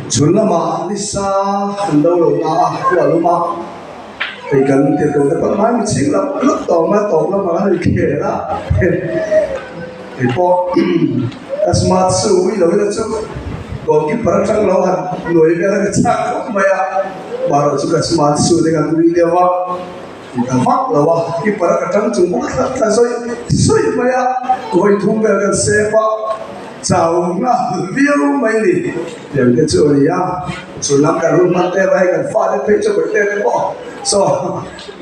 chuẩn là mà Lisa phần đâu rồi là của lúc mà thì cần thì tôi đã bắt máy mình xíu lắm lúc tổ mà nó kể đó thì po smart suy lối là chút còn cái phần trăng lâu hẳn người cái là chắc không mày à mà rồi chúng ta smart suy để làm video mà kita mak lawa ki para kadang cuma kata soi maya koi thum ga kan sepa chau na view mai ni yang ke chori ya sulam ka rum mate bai kan fa de pe cho te ko so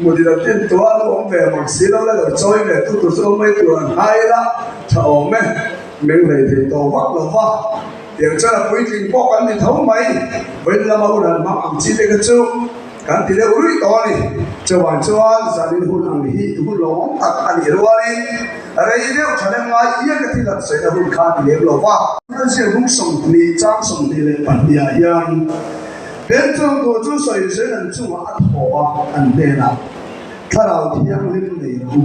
mudi da tin to an ong ve mak si lo la choi ve tu so mai tu an hai la chau me mình này thì to vắt lawa yang cha la pui ting po kan ni thau mai bên la mau ran ma am chi te ka chu kan ti le uri to ni chuan zanin hun ang hi hun lo tak ani ruari rei deu thale ngai ia ka ti lat sei na hun kha ti le lo wa kan se hung song ni chang song ti le pan dia yan ben chong to chu soi se nan chu ma a tho wa an de na tharau thiang lim nei ru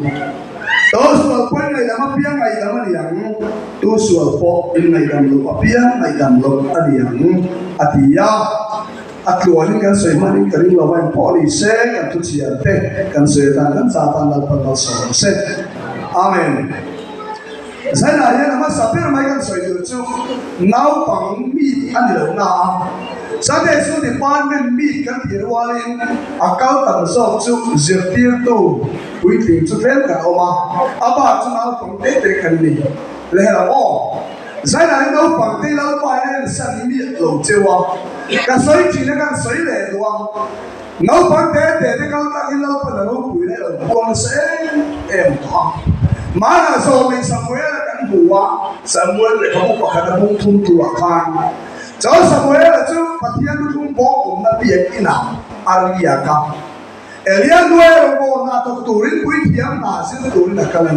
to sual poi ngai dama piang ngai dama liang tu sual po in ngai dam lo piang ngai dam lo aliang atia atuan kan soi maning kering lawan polisi kan tu siate kan setan kan satan lawan pasal se amen saya nanya nama sapir mai kan soi tu nau pang mi ani lo na sate su di pan men mi kan tirwalin akau tam so chu zirtir tu puiting chu fen ka oma aba chu nau pang te kan ni le la o saya nanya nau pang te lau pa ne san mi lo chewa cái sấy chỉ là cái sấy lẻ đúng không? Nấu bánh để cái con ta cái nấu bánh là nấu bùi này là con sẽ em thọ. Mà là do mình Samuel là cái bùa, Samuel là không có khả năng thung tu khan. Cho Samuel là chứ phát hiện được thung bó cũng là biệt cái nào, Aria cả. Elia nuôi là con na tôi tu rin bùi thiam na xin tu rin là cái này.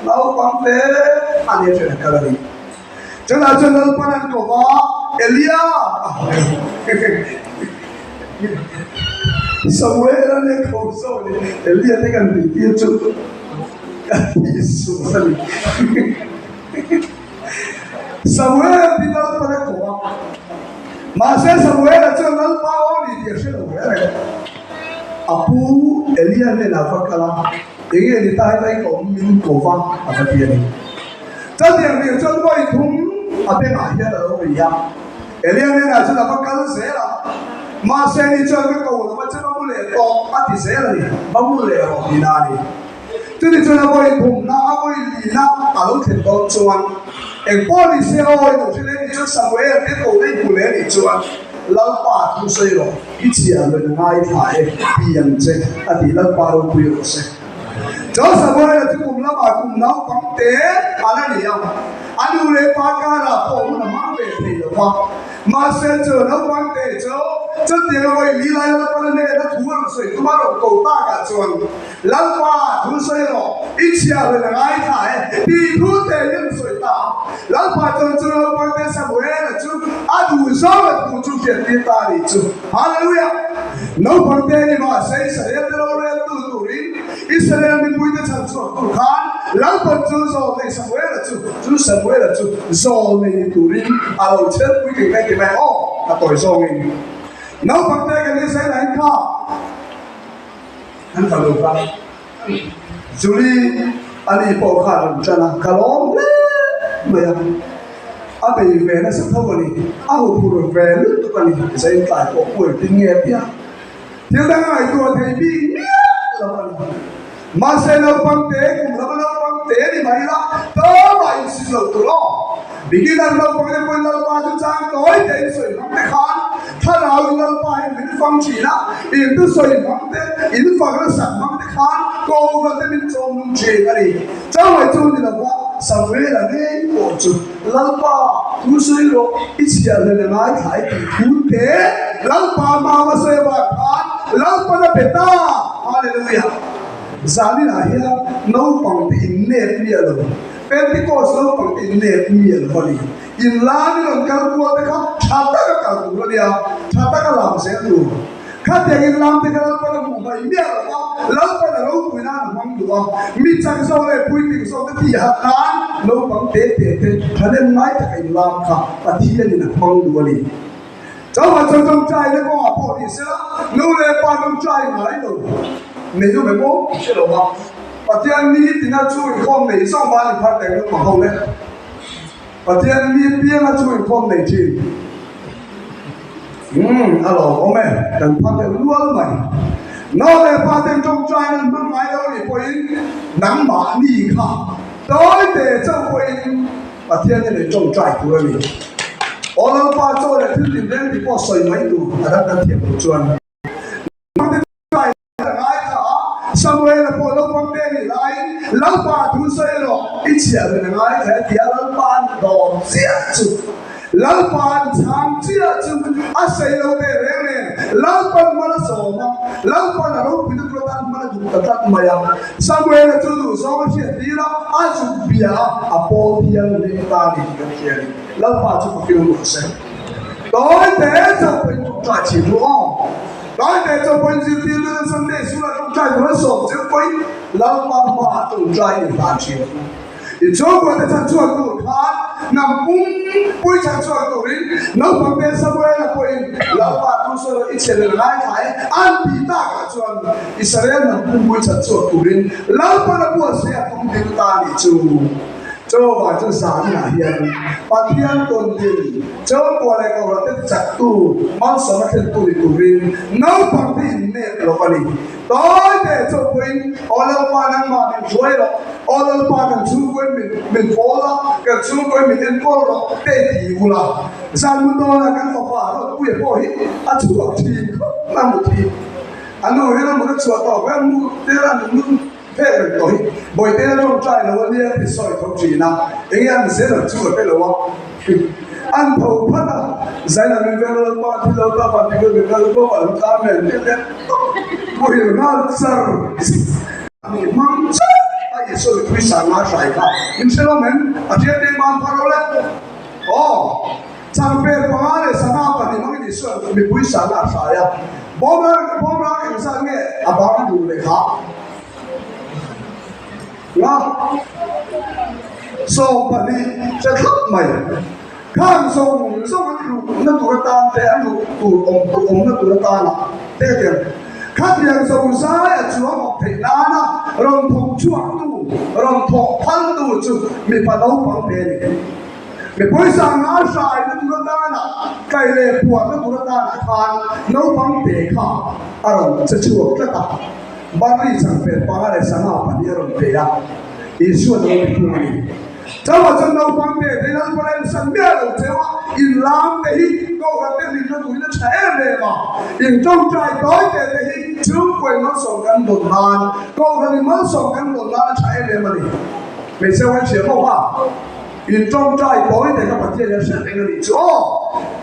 Nấu bánh để anh em phải là cái này. Cho nên cho nấu bánh ăn của Elia Samuel ne ko so ni Elia te kan ti chu Samuel ti na pa ko ma se Samuel chu na pa o ni ti se lo apu Elia ne na fa kala ege ni tai ko min ko fa a ti ni cha tiang ni chu ko i thum a pe ma ya lo ya Elia ne na chu na fa kala se la ma se ni chu ka ko ma chu ma le to a ti se la ni ma mu le ho ni na ni tu ni chu na ko i thum na a ko i li na a lo the to chuan en po ni se ho i to se le ni chu Samuel ke ko le ku le ni chuan lau pa tu se ro i chi a le ngai tha e pi yang che a ti lau pa ro pu yo se cho Samuel tu kum la ma kum nau pang te ala ni ya anu le pa ka la po na ma ve the lo pa ma se cho nau pang te cho ti lo i li lai la pa ne na thu ang soi tu ma ro ko ta ka chuan lau pa tu se ro i chi a le ngai tha e pi thu te yin soi ta lau pa cho nau pang te Samuel chu a du so la tu chu ke ti ta ni chu hallelujah nau pang te ni ma se sa ya te lo le tu rin Israel ni puide chan chu tu khan lau pa chu zo ne Samuel chu Samuel chu zo ne tu rin a lo chen puide ke ke mai o a toi zo ni nau pang te ke ni sai lai kha an ka lo ka Juli ani po kha ram chana kalom me ya a be ve na sa tho ni a ho pu ro ve lu tu ka ni sai tai ko pu ti nge pia ti da ngai tu thei bi mà sẽ lâu bằng thế cũng là lâu bằng thế thì mấy là đó là sự lâu tuổi đó vì cái lần lâu bằng thế quên lâu ba chúng ta nói thế sợi nắm thế khánถ้าเราlâu ba mìnhฟังchỉ là in tu sợi nắm thế inฟังแล้วสั่งnắm thế khán cô và thế mình trông nung chế cái gì cháu phải trông thì là what sao vậy là cái cổ chú lâu ba tu sợi rồi ít giờ là nói thái thì tu thế lâu ba mà sợi ba khán lâu ba là beta hallelujah Zali na hiya no pang tin ne pia lo Pentecost no pang tin ne pia lo ni in la ni lo kal ko te kha thata ka kal ko dia thata ka lam se tu kha te in lam te ka pa mu mai mia lo pa lo pa na lo ku na mang đùa mi chẳng sau này bùi tình sau cái thì hạt nán nấu bằng tê hắn em nói thật anh làm cả và thiên là mong đùa đi cháu mà trong trai nó có học bỏ đi sẽ nấu lên ba trong trai nói đâu này đâu phải bố sẽ đâu mà và thiên ni thì nó chui không này xong ba thì phát đẹp nó không đấy và thiên ni biết nó chui không này chi alo ông mẹ đừng phát đẹp luôn mày nó là phát đẹp trong trai nên bước máy đâu thì quay nắng mã đi khá tới để cho quay và thiên ni để trong trai của mình ở đâu ba chỗ để thứ tìm đến thì có sợi máy đủ ở đó đang thiệp một chuồn Samuel là bộ lâu phong đen thì lại lâu ba thu xây rồi ít chia rồi ngay thế thì lâu ba đồ giết chứ lâu ba tham giết chứ à xây lâu để này lâu ba mà nó sổ mà lâu ba là lúc bị nó tan mà nó dùng tạt mà ya Samuel là chú số mà chuyện đi đó à chú bia à bộ thiên lên ta đi cái kia lâu ba chú có kêu một sen tối thế cho mình trả chỉ đúng không nói để cho quân diệt tiên lên sân để xuống là trong trai của nó sổ chứ quấy lâu ba hoa trong trai để bàn chuyện thì chỗ của ta sản xuất của khán nằm bùi sản xuất của mình nó bằng bên Samuel là quên lâu ba tu sơ ít tiền là ngay phải ăn bị ta cả chuẩn Israel nằm bùi sản xuất của mình lâu ba là bùa sẽ không đến ta để chủ cho và cho sáng là hiền và thiên tôn tiền cho qua lại cầu là tất chặt tu mong sống mà thiên tu thì tu riêng nấu bằng tiền nè lo cái gì tối để cho quên ở đâu ba năm mà mình chuối rồi ở đâu ba mình chú quên mình phố đó cái chú quên mình đến phố đó để thì u là sao muốn đó là cái phò phà đó quên phố hết à chú học thì làm một thì anh nói là một cái chuột tỏ cái mu thế là mình thế là tôi bởi thế là trong trai là vấn đề thì soi không chỉ nào anh em sẽ là chú ở cái lỗ anh thầu phát à giải là mình về lâu ba thì lâu ta và thì mình lâu ba ở ta mình thế bởi nó sợ mình mong chết ai soi quý sáng mà sai cả mình sẽ làm mình ở trên đây mà phát lên chẳng phải phá để sáng nào và thì mong cái soi mình quý sáng là sai à bố ra cái sáng nghe à bảo nó đủ để khá so bali sẽ thất mày khang sông anh nó tụi ta thế anh tụi ông nó tụi ta là thế kìa khác biệt sông sai ở chúa một thầy đá na rong thùng chuột tu rong thọ thân tu chứ mình phải đấu bằng bền mình bây giờ ngã sai nó tụi ta là cây lệ buộc nó tụi ta là than nấu bằng bể khá à rong sẽ chuột cái ta Bali chẳng phải phá để sáng nào phải đi rồi về ra, Isu nó bị thua đi. Cháu mà trong đâu quan hệ thì nó có lên sân bia rồi chứ mà, in làm để câu là cái gì nó tụi nó trẻ về mà, in trong trai tối để chứ quên nó sống gần đồn lan, câu là nó sống gần đồn lan trẻ về mà đi, mình sẽ quay chuyện không hả? In trong trai tối để các bạn chia sẻ cái gì chứ,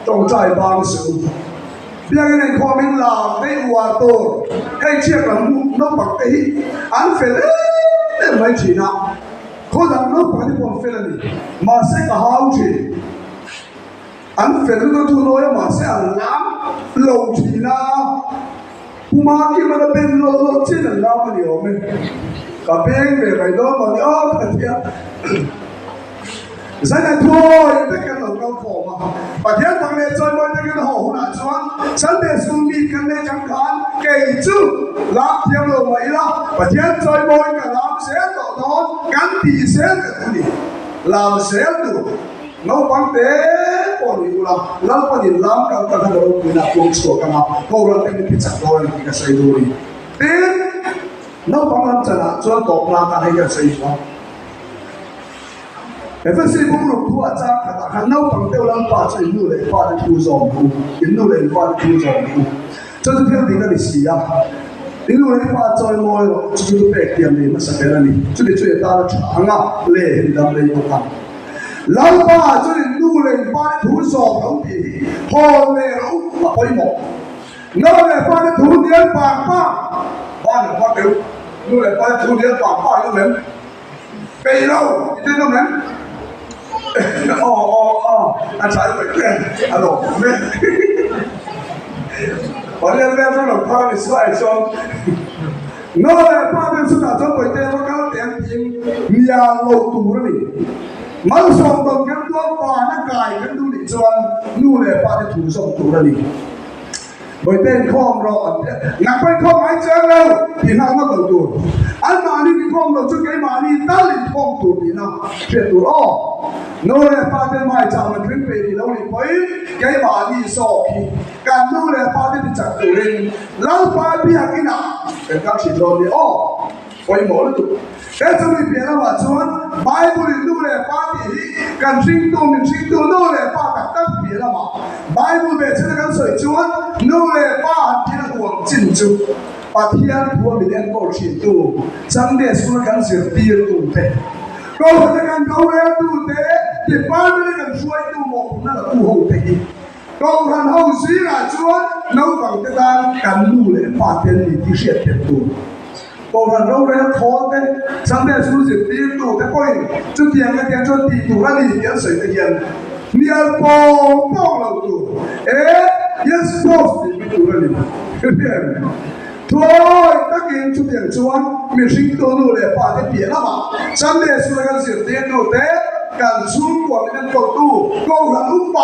trong trai bằng sự bây giờ này khoa mình làm cái hòa tổ hay chiếc là nó bằng cái anh phải lấy mấy chỉ nào có rằng nó bằng cái con phải là gì mà sẽ cả hao chỉ anh phải nó thu nói mà sẽ làm lâu chỉ nào mà khi mà nó bên lâu chỉ là làm cái điều mình cả bên về cái đó mà nhớ thật thiệt Giải này thôi, tất cả là câu khổ mà. Và thiên thằng này chơi môi tất cả là hổ nạ choáng. Sẵn để xuống đi căn này chẳng khán. Kể chứ, làm thiên lộ mấy đó. Và thiên chơi môi cả làm xế tỏ đó. Cắn tì xế cả thứ đi. Làm xế đủ. Nó bằng tế, bỏ đi u làm. Làm bằng đi làm cả cả thằng đầu người nạ cuồng sổ cả nào. Câu là cái này chắc đôi là cái xây đôi. Tên, nó bằng làm chẳng hạn, cho tộc làm cả hay cái xây cho. Cái phần xây cũng lục thua cha cả ta khăn nâu bằng tiêu lăng ba cho innu lấy qua để thu dòng thu innu lấy qua để thu dòng thu cho tôi theo tiếng là gì à innu lấy qua cho mồi cho tôi bẹt tiền đi mà sẽ cái này cho tôi chơi ta là chẳng à lệ hình đam lấy một thằng lăng ba cho innu lấy qua để thu dòng không thì hồ lệ lũ mà quay một nó lấy qua để thu tiền bạc ba là qua tiêu innu lấy qua để thu tiền bạc ba nó mến cây đâu cái nó mến anh sai rồi kìa, anh lộn mẹ. Ở đây em rất là khoan để xoay xong. nó là ba bên suốt cho buổi tây nó cao tiếng tiếng nhà lầu tù đó đi mà xong đồng cái đó qua nó cài cái đu đi cho nu là ba cái thủ xong tù đó đi bởi tên không rõ ngạc bên không ai chơi đâu thì nào nó đầu tù anh mà đi không đầu cho cái mà đi ta liền không tù thì nào chuyện tù ô nó là ba tên mai chào mình khuyến về thì đâu đi mấy cái mà đi so khi càng nó là ba tên chặt tù lên lâu ba bây giờ cái nào cái các chị rồi đi ô quay mỏ nó tù cái trong này biển là chuan Bible itu le pati kan sing tu min sing tu no le pa tak tak biển là mà Bible về trên cái sợi chuan no le pa thì là cuồng chín chu pa thiên thua mình ăn cổ chỉ tu chẳng để xuống cái sự tiền tu thế câu cái kan câu le tu thế thì pa mình kan suy tu một nó là tu hậu thế câu han hậu sĩ là chuan nấu bằng cái ta kan nu le pa tiền thì đi xét tiền tu bộ phận đâu đấy khó thế, sáng nay xuống dịch tiền tụ thế coi, chút tiền cái tiền cho tỷ tụ ra đi tiền sợi tiền, nhiều bao lâu tụ, yes boss thì tụ ra đi, thôi tất nhiên chút tiền chuan, mình sinh tồn đủ để phá cái tiền lắm mà, sáng nay xuống cái dịch tiền tụ thế, cần xuống của mình cầu tu, câu là lúc bả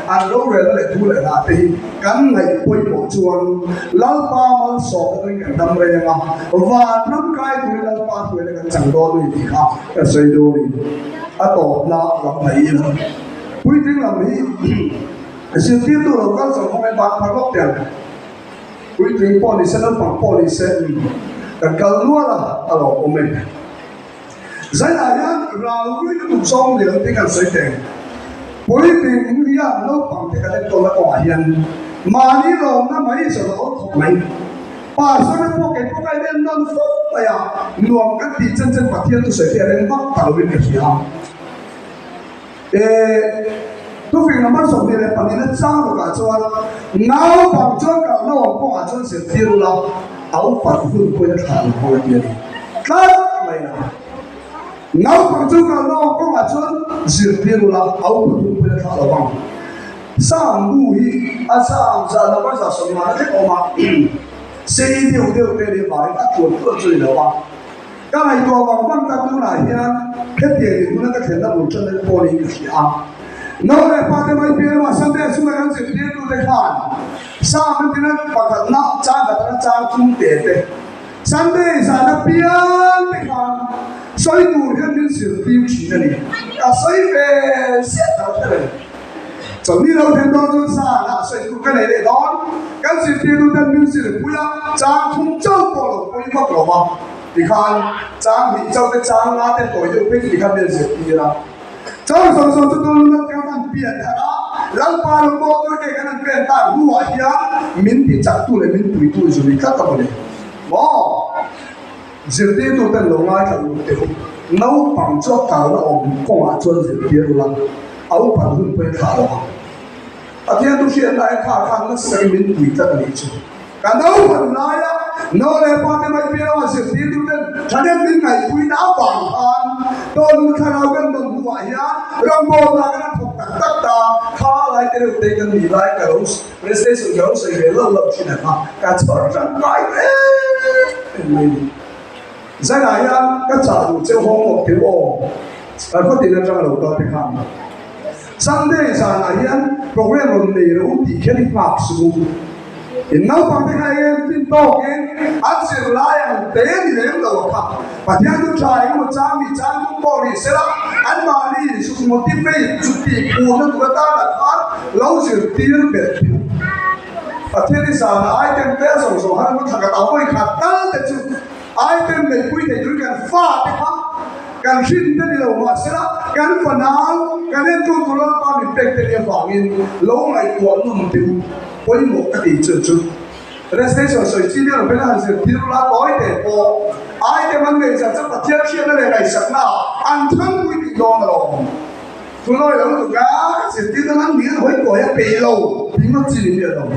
anh lâu rồi lại thu lại là thì cắn ngày quay bỏ chuồn lão ba mang sọ cái cái đâm về mà và năm cái tuổi lão ba tuổi là cái chẳng đo gì cả cái xây đồ đi tổ là làm mấy nữa quy định làm mấy sự tiếp tục là các sản phẩm bán phải góp tiền quy định policy nó bằng policy cái câu luôn là của mình giải này á là quy định xong thì nó cái xây tiền bởi vì những cái nó bằng cái cái đó là quả hiện mà đi rồi nó mấy sự nó thuộc mấy và sau đó có cái đến nó phốt này à luồng các thị chân chân phát hiện tôi sẽ hiện lên bắc tạo bên cái gì à tôi phải làm sao để làm cái nó sao được cả cho nào bằng cho cả nó có cả cho sẽ tiêu là áo phật hương quên thằng hoa tiền các mày nào bằng chung cả nó có mà chốn diệt tiêu là áo cũng phải thả vào bằng sang bùi sang ra là bây giờ sống mà thế mà xây điều để bảo các chuột tự chơi nữa bằng cái này tôi bằng văn các thứ này nha hết tiền thì nó có thể là một chân lên玻璃gì à nó là phát cái máy biến mà sang đây xuống là cái diệt tiêu tôi để phản sang bên kia nó bắt đầu nặng trang cái nó trang chung tiền đấy sang đây sang nó biến để phản所以古人民是丢弃的哩，所以被写到这里。从你老天当中啥啦？所以古个来的当，但是丢到人民是不要张通走过了，不一个了吗？你看张你走的张啊，的左右边你看变是低了，走走走，这都能刚刚变的啦。老把老毛都给他们变大，路啊呀，民地长度了，民对度就你看到没？哦。diệt tiêu tụi tên lồng ai thằng tiêu nấu bằng cho tàu nó ổn con à chuan diệt tiêu là áo bằng hương quê thả đó à thiên tu sĩ này khả khang nó sẽ biến quỷ tất cả chứ cả nấu bằng lại á nó là bao cái mấy tiêu mà diệt tiêu tụi tên cho nên mình ngày quỷ đá bằng han tôn khả nào gần đồng ngoại á rong bò là cái thuộc tất cả khá lại cái điều cái gì lại cái đó presentation giống sự việc lâu lâu chuyện này mà cả chỗ rằng lại giải này á các trả đủ châu Âu một kiểu ô có tiền là trong đầu đó thì không Sunday giải này á program làm này là ưu tiên cái pháp sư thì nấu bằng cái này em tin to cái ăn sẽ lại ăn tế thì đến đầu thằng và theo tôi trai cái một trang cũng bỏ đi sẽ là ăn mà đi sự một tí phê chút tí buồn nó tụi ta là khác lâu giờ tiền biệt và theo thì sao là ai tem té sầu hay nó thằng cái tàu mới khát tới để chứ ai tem để quy để chúng cần pha để khác cần xin tới đi đâu mà sẽ là cần phần nào cần nên tụi nó ba mình bẹt để vào in lâu ngày tuần nó tiêu với một cái gì chứ Restation sợi chi tiết ở bên này sẽ tiêu là tối để bộ ai tem ăn này sẽ rất là thiết khiết nó để ngày sẵn nào ăn thắng quy định đó mà rồi chúng tôi là một cái sẽ tiêu nó ăn miếng với của cái bể lâu thì nó chỉ được đâu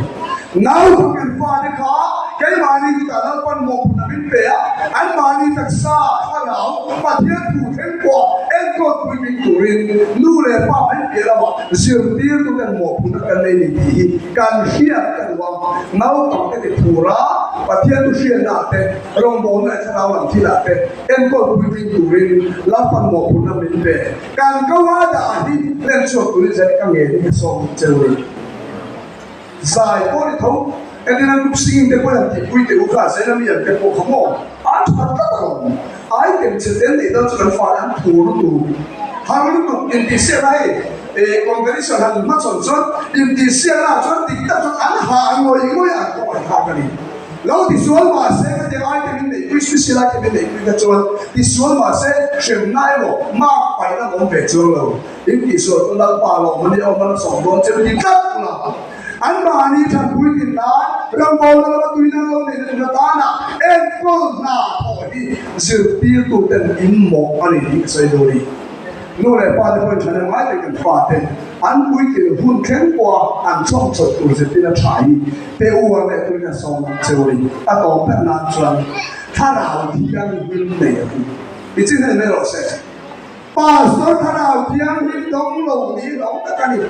nào không cần pha để khó cái mà đi cả nó quan một là bên bể anh mà đi thật xa xa nào mà thiết thủ thêm quả em có quy định của riêng nu lệ pha bên bể là mà dường tiêu tôi cần một là cần này thì cần khiết cần hoàng nấu tỏng cái thịt thù ra và thiên tu xuyên đã tên rong bốn này sẽ làm thi là tên em có quy định tủ rin lá phần một bốn năm đến về càng câu hóa đã đi lên chuột tủ rin sẽ càng nghề đi xong chơi dài có đi thấu em đi làm lúc sinh để quay làm thì quy định cả sẽ làm việc cái bộ không ổn ăn thật rất là ai tìm sự đến để đâu cho nó phải ăn thù nó đủ hàng lúc tục in thì xe này còn cái sự hành mất sản xuất in thì xe là cho tính tập cho ăn hàng ngồi ăn có phải hàng cái gì lâu thì xuống mà sẽ cái điều ai cái bên này quy suy lại cái bên này quy cái chỗ thì xuống mà sẽ chuyển ngay một mà phải là một về chỗ rồi in thì xuống tôi đang bảo lòng mình đi ông nó sống luôn chứ mình cắt là anh mà đi thằng quy định đó rằng bố nó là tùy năng luôn để nó ta nè em có na thôi đi sự tiêu tụ tên in một anh đi xây đồ đi nô lệ ba đứa con thằng này thì cần phá tên anh quy định hun khen qua anh xong sốt tụ sẽ tin là trái thế uang này tôi là xong chơi đi à còn phải làm chuyện thà nào thì đang vinh này thì chính là này rồi sẽ ba số thà nào thì đang vinh đông lồng đi đông tất cả đi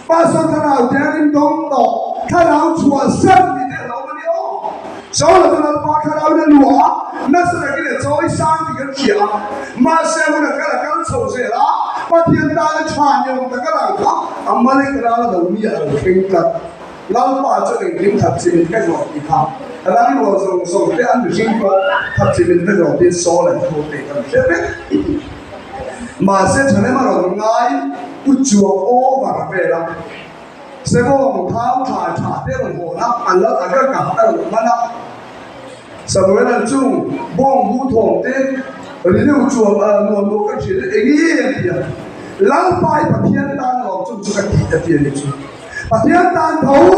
ba số thà nào thì đang vinh đông đó thà nào chùa sân thì để đâu mà đi ô số là tôi nói ba thà nào để lúa nó sẽ là cái để cho sang thì cái chuyện mà xem là cái sầu rễ đó và thiên ta nó tràn nhiều tất cả là đó mà lấy cái đó là đầu mía ở kinh cật lâu ba cho mình kiếm thật sự mình cái gì thì không là nó dùng cái ăn được riêng có thật sự mình cái gì thì số là không thể làm thế đấy mà sẽ trở nên mà rồi ngay cút chuột ô và về là sẽ có một tháo thả thế là hồ lắm ăn lớp là cái cả cái là mất lắm sau đó là chung bông vũ thòng tên rồi nếu chuột nguồn đồ cái chuyện ấy nghe thì lâu bay và thiên đan lòng chung cái gì tiền đấy và thiên đan thấu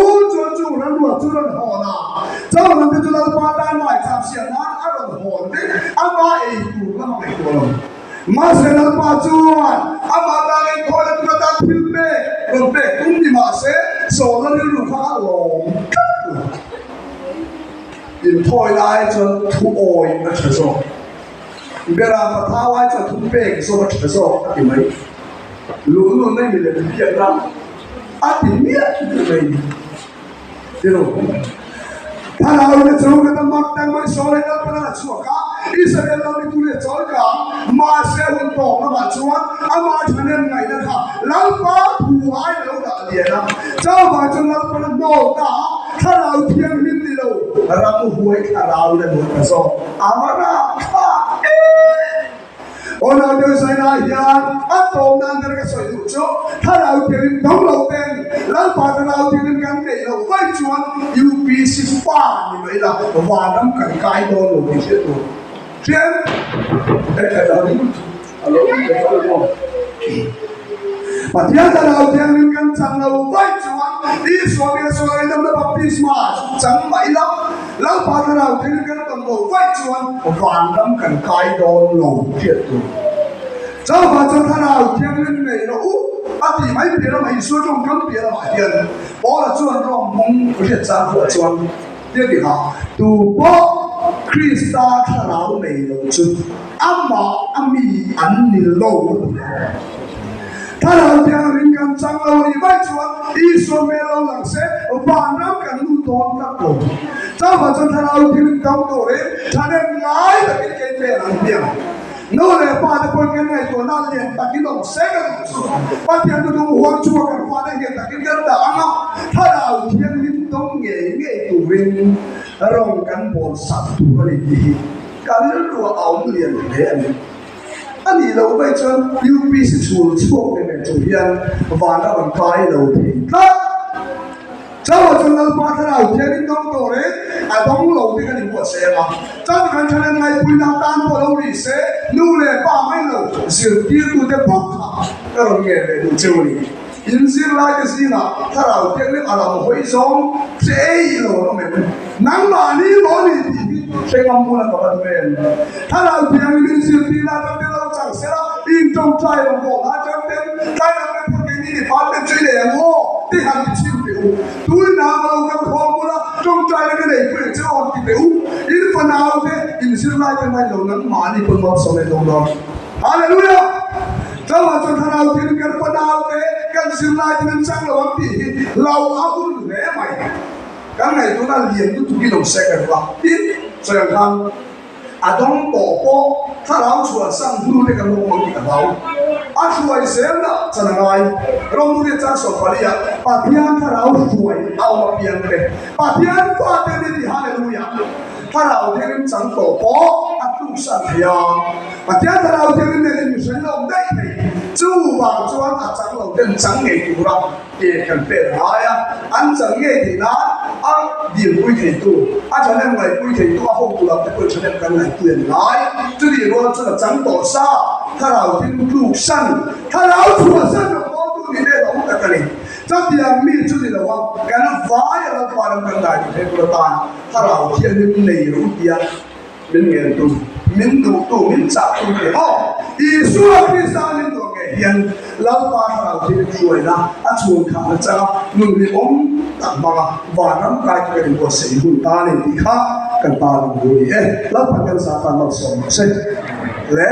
chung nó luộc chung nó hồ nào sau đó thì chúng ta qua đan ngoài chạm xiên nó ăn rồi hồ đấy ăn ba ấy tủ nó mày tủ rồi mà sẽ là ba chuột ăn ba đan ấy thôi là chúng ta phim bê rồi bê cũng đi mà sẽ số nó lưu khá lòng in thôi lại cho thu oi nó trở rồi bây giờ mà tháo ai cho thu bê cái số nó trở rồi thì mấy luôn luôn này mình là việc lắm thì biết cái này thế rồi thà nào để cho người ta mặc đang mới số này nó là chúa cả Israel nó đi tu luyện chối cả mà sẽ hôn tổ nó mà chúa mà cho nên ngày đó cả lão ba thù ai lão đã liền à cho mà cho nó nổ cả thà nào thiên linh đi đâu ra một huế thà nào để một cái số mà ra orang tu saya nak hian, atau nanti mereka saya lucu, thà tiền đóng đầu tiền, lão bà thà tiền gắn để là vay chuan UPC pha như vậy là và nắm cảnh cái đó rồi thì sẽ được. Chuyện, đây là đó đi, alo, đây là đó. Và thiên thà tiền gắn chẳng là vay chuan, đi xuống đây năm đó baptisma chẳng vậy lắm. Lão bà thà tiền gắn tầm đầu vay chuan và nắm cảnh cái đó rồi thiệt rồi. Cháu bà cho thà nào thiên linh này nó thì mấy别人没说中跟别人买店，我了做这种蒙不是咱和装，这里哈，赌博 Krista 他老美了就阿妈阿咪安尼老，他老天灵跟张老里外装，一说没老人些，晚上跟路多得多，cháu bà cho thà nào thiên linh đóng đồ đấy, thà nên ngái là cái về làm việc. Nô lệ ba đứa con cái này của nó liền đặt cái đồng xe cái đồng số, ba tiền tôi dùng uống chua cái khoa này hiện đặt cái gân đã ăn không? Thà nào thiên linh tông nghề tủ vinh, rong cán bộ sập tủ cái gì, cái nó đùa ống liền thế anh đi lâu bây giờ UPC chua cái này chủ nhân và nó bằng cái đầu thì đó. cháu mà chúng ta ba thà nào thiên linh tông đồ đấy, đóng lâu thì cái gì của xe mà. Cháu cần cho nên ngày cuối năm tan của lâu đi xe, lưu lệ ba mấy lâu, sự tiêu tụ để bốc cả, cái đó nghe về đủ chiều đi. In riêng lại cái gì nào, thà nào thiên linh làm hội sống, sẽ lâu nó mình, nắng mà đi bỏ đi thì sẽ không muốn là có vấn đề. Thà nào thiên linh sự đi là trong cái lâu chẳng sẽ là in trong trai đồng hồ là trong tên, trai là cái phần cái gì thì phát lên chơi để ngô, thì hàng thì chịu tiểu, túi nào mà lâu cái khoang mua là trong trai là cái này phải chơi on thì tiểu. In phần nào thế, in riêng lại cái này lâu nắng mà đi phần một sau này lâu đó. Hallelujah. Cháu mà cho thằng nào thì phần nào thế, cần riêng lại thì nên sang lâu thì lâu áo cũng lẽ mày. cái này tôi đã liền tôi tụi đồng xe cái đó tin rồi thằng đông tổ bộถ้าเราชวนสั่งดูในกันลงมันกี่เราช่วยเสียนะจะยังไงเราดูในจากสอบปริยัติปฏิญาณถ้าเราช่วยเอามาเปลี่ยนเลยปฏิญาณก็เต็มที่ฮาเลลูยาถ้าเราเทียนจังโตโปตุสันเทียปฏิญาณถ้าเราเทียนในมิสันเราได้ไหมจู่บ่าวจวนจังเราเดินจังเงยดูเราเกี่ยกันเป็นไรอันจังเงยที่นั้นเดี๋ยวคุยถึงตัวฉันเล่นไงคุยถึงตัวห้องตัวเราแต่คุยฉันเล่นกันไหนเปลี่ยนไรจุดนี้เราจะจังโตซาถ้าเราเทียนลูกสั้นถ้าเราชัวสั้นเราก็ดูดีได้เราไม่กันเลยจับเดียงมีจุดนี้เราว่าการฟ้าเราฟ้าเรากันได้ที่เทพตานถ้าเราเทียนในรูปเดียเป็นเงินตัวมินดูตัวมินจับตัวเนี่ยอีสุราพิสานิตัวเงี้ยเราป้าเราที่ช่วยนะช่วยข้าจะนุ่งดีอมตักบางวันนั้นกลายเป็นตัวเสียหุ่นตาเนี่ยที่ข้ากันตาลุงดูนี่เราพักกันสาธารณสุขเสร็จและ